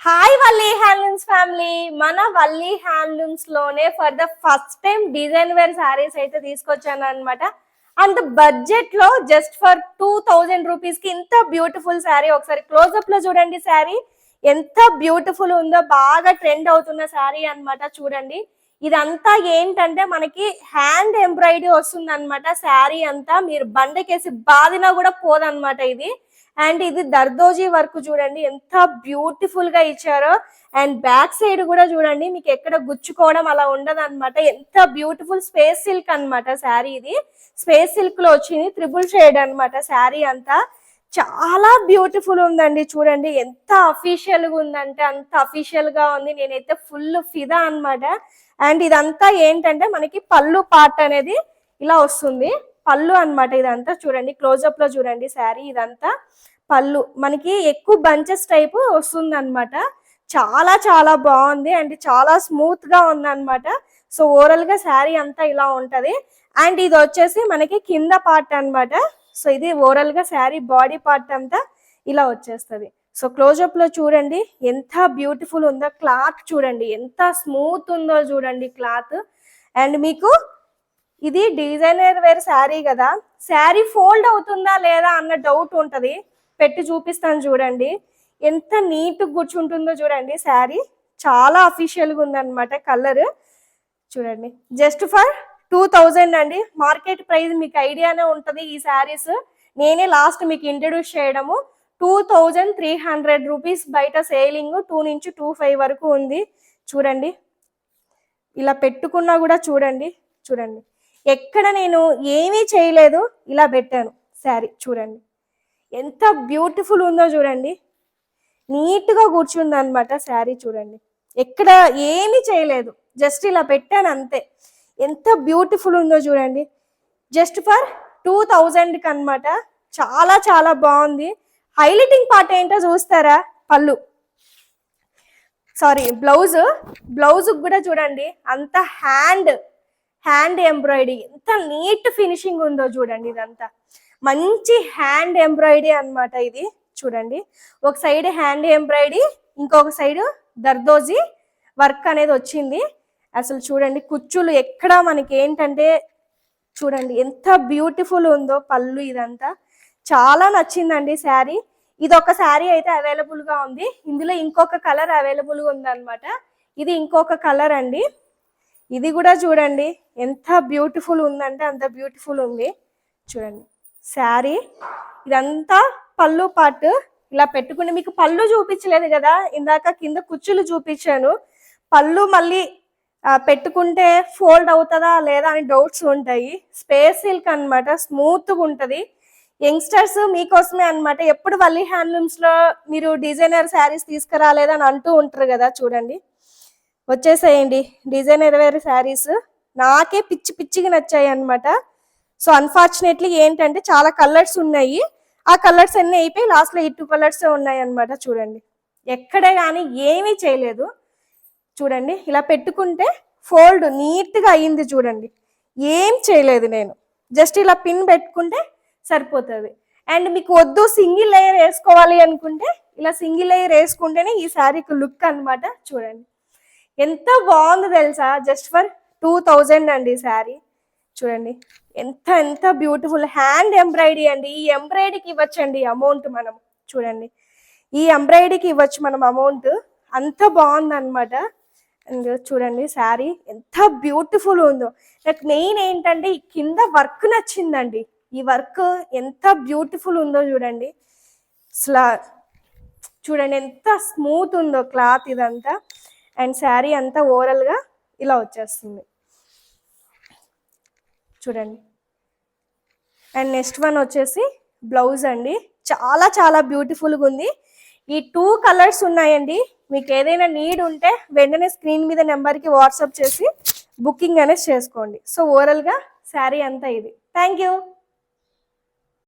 Hi Valli handlooms family. మన Valli handlooms లోనే for the first time design wear sarees అయితే తీసుకొచ్చాను అనమాట. అండ్ బడ్జెట్ లో జస్ట్ ఫర్ 2000 రూపీస్ కి ఇంత బ్యూటిఫుల్ శారీ. ఒకసారి క్లోజ్అప్ లో చూడండి, శారీ ఎంత బ్యూటిఫుల్ ఉందో. బాగా ట్రెండ్ అవుతున్న శారీ అనమాట. చూడండి, ఇదంతా ఏంటంటే మనకి హ్యాండ్ ఎంబ్రాయిడరీ వస్తుంది అనమాట. శారీ అంతా మీరు బండకేసి బాదినా కూడా పోదనమాట ఇది. అండ్ ఇది దర్దోజీ వర్క్ చూడండి ఎంత బ్యూటిఫుల్ గా ఇచ్చారో. అండ్ బ్యాక్ సైడ్ కూడా చూడండి, మీకు ఎక్కడ గుచ్చుకోవడం అలా ఉండదు అనమాట. ఎంత బ్యూటిఫుల్ స్పేస్ సిల్క్ అనమాట శారీ. ఇది స్పేస్ సిల్క్ లో వచ్చింది, ట్రిపుల్ షేడ్ అనమాట. శారీ అంతా చాలా బ్యూటిఫుల్ ఉందండి. చూడండి ఎంత అఫీషియల్ గా ఉందంటే అంత అఫీషియల్ గా ఉంది. నేనైతే ఫుల్ ఫిదా అనమాట. అండ్ ఇదంతా ఏంటంటే మనకి పళ్ళు పార్ట్ అనేది ఇలా వస్తుంది. పళ్ళు అనమాట ఇదంతా. చూడండి క్లోజ్అప్ లో చూడండి శారీ. ఇదంతా పళ్ళు మనకి ఎక్కువ బంచెస్ టైప్ వస్తుంది అనమాట. చాలా చాలా బాగుంది అండ్ చాలా స్మూత్ గా ఉంది అనమాట. సో ఓవరాల్ గా శారీ అంతా ఇలా ఉంటది. అండ్ ఇది వచ్చేసి మనకి కింద పార్ట్ అనమాట. సో ఇది ఓవరాల్ గా శారీ బాడీ పార్ట్ అంతా ఇలా వచ్చేస్తుంది. సో క్లోజ్అప్ లో చూడండి ఎంత బ్యూటిఫుల్ ఉందో. క్లాత్ చూడండి ఎంత స్మూత్ ఉందో చూడండి క్లాత్. అండ్ మీకు ఇది డిజైనర్ వేర్ శారీ కదా, శారీ ఫోల్డ్ అవుతుందా లేదా అన్న డౌట్ ఉంటది. పెట్టి చూపిస్తాను చూడండి ఎంత నీట్ కూర్చుంటుందో చూడండి. శారీ చాలా అఫీషియల్ గా ఉందన్నమాట. కలర్ చూడండి జస్ట్ ఫర్ 2000 అండి. మార్కెట్ ప్రైస్ మీకు ఐడియానే ఉంటది. ఈ శారీస్ నేనే లాస్ట్ మీకు ఇంట్రడ్యూస్ చేయడము. 2300 రూపీస్ బయట సేలింగ్. 2 నుంచి 25 వరకు ఉంది. చూడండి ఇలా పెట్టుకున్నా కూడా చూడండి. చూడండి ఎక్కడ నేను ఏమీ చేయలేదు, ఇలా పెట్టాను శారీ. చూడండి ఎంత బ్యూటిఫుల్ ఉందో చూడండి. నీట్గా కూర్చుంది అనమాట శారీ. చూడండి ఎక్కడ ఏమీ చేయలేదు, జస్ట్ ఇలా పెట్టాను అంతే. ఎంత బ్యూటిఫుల్ ఉందో చూడండి. జస్ట్ ఫర్ 2000కి అనమాట. చాలా చాలా బాగుంది. హైలైటింగ్ పార్ట్ ఏంటో చూస్తారా? పళ్ళు బ్లౌజ్ కూడా చూడండి అంత హ్యాండ్ ఎంబ్రాయిడరీ ఎంత నీట్ ఫినిషింగ్ ఉందో చూడండి. ఇదంతా మంచి హ్యాండ్ ఎంబ్రాయిడరీ అనమాట. ఇది చూడండి ఒక సైడ్ హ్యాండ్ ఎంబ్రాయిడరీ, ఇంకొక సైడ్ దర్దోజీ వర్క్ అనేది వచ్చింది. అసలు చూడండి కుచ్చులు ఎక్కడ మనకి ఏంటంటే చూడండి ఎంత బ్యూటిఫుల్ ఉందో పళ్ళు. ఇదంతా చాలా నచ్చిందండి శారీ. ఇది ఒక శారీ అయితే అవైలబుల్ గా ఉంది. ఇందులో ఇంకొక కలర్ అవైలబుల్ గా ఉంది అనమాట. ఇది ఇంకొక కలర్ అండి. ఇది కూడా చూడండి ఎంత బ్యూటిఫుల్ ఉందంటే అంత బ్యూటిఫుల్ ఉంది. చూడండి శారీ ఇదంతా పళ్ళు పార్ట్. ఇలా పెట్టుకుని మీకు పళ్ళు చూపించలేదు కదా ఇందాక, కింద కుచ్చులు చూపించాను. పళ్ళు మళ్ళీ పెట్టుకుంటే ఫోల్డ్ అవుతుందా లేదా అని డౌట్స్ ఉంటాయి. స్పేస్ సిల్క్ అనమాట, స్మూత్గా ఉంటుంది. యంగ్స్టర్స్ మీకోసమే అనమాట. ఎప్పుడు వల్లీ హ్యాండ్లూమ్స్ లో మీరు డిజైనర్ శారీస్ తీసుకురాలేదని అంటూ ఉంటారు కదా. చూడండి వచ్చేసేయండి డిజైనర్ వేర్ శారీస్. నాకే పిచ్చి పిచ్చిగా నచ్చాయి అనమాట. సో అన్ఫార్చునేట్లీ ఏంటంటే చాలా కలర్స్ ఉన్నాయి. ఆ కలర్స్ అన్నీ అయిపోయి లాస్ట్లో ఈ 2 కలర్స్ ఉన్నాయి అనమాట. చూడండి ఎక్కడే కానీ ఏమీ చేయలేదు. చూడండి ఇలా పెట్టుకుంటే ఫోల్డ్ నీట్గా అయ్యింది. చూడండి ఏం చేయలేదు నేను, జస్ట్ ఇలా పిన్ పెట్టుకుంటే సరిపోతుంది. అండ్ మీకు వద్దు సింగిల్ లేయర్ వేసుకోవాలి అనుకుంటే ఇలా సింగిల్ లేయర్ వేసుకుంటేనే ఈ శారీకి లుక్ అనమాట. చూడండి ఎంత బాగుందో తెలుసా. జస్ట్ ఫర్ 2000 అండి శారీ. చూడండి ఎంత ఎంత బ్యూటిఫుల్ హ్యాండ్ ఎంబ్రాయిడరీ అండి. ఈ ఎంబ్రాయిడరీకి ఇవ్వచ్చండి అమౌంట్ మనం. చూడండి ఈ ఎంబ్రాయిడరీకి ఇవ్వచ్చు మనం అమౌంట్. అంత బాగుంది అనమాట. అండ్ చూడండి శారీ ఎంత బ్యూటిఫుల్ ఉందో. నాకు మెయిన్ ఏంటంటే ఈ కింద వర్క్ నచ్చిందండి. ఈ వర్క్ ఎంత బ్యూటిఫుల్ ఉందో చూడండి. చూడండి ఎంత స్మూత్ ఉందో క్లాత్ ఇదంతా. అండ్ శారీ అంతా ఓవరాల్గా ఇలా వచ్చేస్తుంది. చూడండి అండ్ నెక్స్ట్ వన్ వచ్చేసి బ్లౌజ్ అండి. చాలా చాలా బ్యూటిఫుల్గా ఉంది. ఈ 2 కలర్స్ ఉన్నాయండి. మీకు ఏదైనా నీడ్ ఉంటే వెంటనే స్క్రీన్ మీద నెంబర్కి వాట్సాప్ చేసి బుకింగ్ అనేది చేసుకోండి. సో ఓవరాల్గా శారీ అంతా ఇది. Thank you.